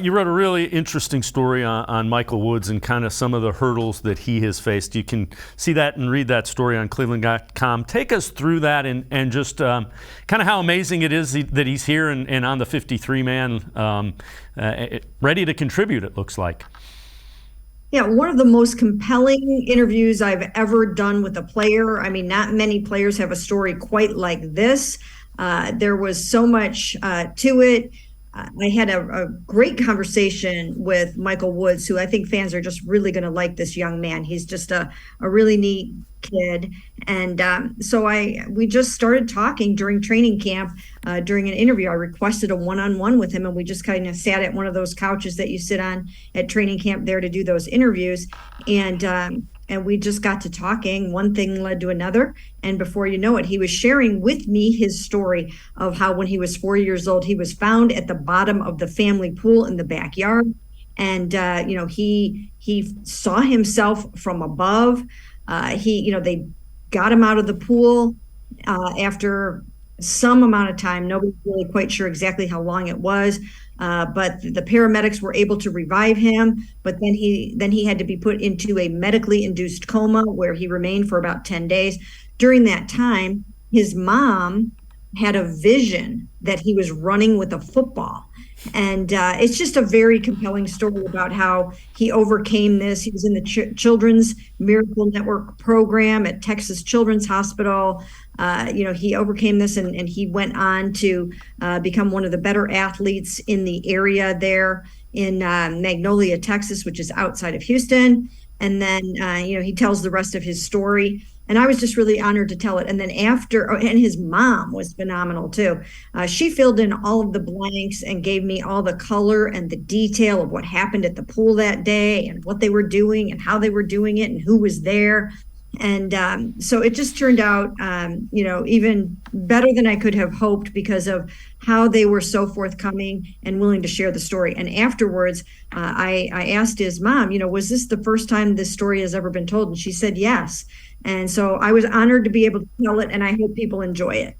You wrote a really interesting story on Michael Woods and kind of some of the hurdles that he has faced. You can see that and read that story on cleveland.com. Take us through that and just kind of how amazing it is that he's here and on the 53-man, ready to contribute, it looks like. Yeah, one of the most compelling interviews I've ever done with a player. I mean, not many players have a story quite like this. There was so much to it. I had a great conversation with Michael Woods, who I think fans are just really going to like this young man. He's just a really neat kid. And so we just started talking during training camp. During an interview, I requested a one-on-one with him, and we just kind of sat at one of those couches that you sit on at training camp there to do those interviews. And we just got to talking. One thing led to another. And before you know it, he was sharing with me his story of how when he was 4 years old, he was found at the bottom of the family pool in the backyard. And, he saw himself from above. They got him out of the pool after some amount of time. Nobody's really quite sure exactly how long it was. But the paramedics were able to revive him, but then he had to be put into a medically induced coma where he remained for about 10 days. During that time, his mom had a vision that he was running with a football. And it's just a very compelling story about how he overcame this. He was in the Children's Miracle Network program at Texas Children's Hospital. He overcame this and he went on to become one of the better athletes in the area there in Magnolia, Texas, which is outside of Houston. And then, he tells the rest of his story. And I was just really honored to tell it. And then and his mom was phenomenal too. She filled in all of the blanks and gave me all the color and the detail of what happened at the pool that day and what they were doing and how they were doing it and who was there. And so it just turned out, even better than I could have hoped because of how they were so forthcoming and willing to share the story. And afterwards, I asked his mom, was this the first time this story has ever been told? And she said yes. And so I was honored to be able to tell it, and I hope people enjoy it.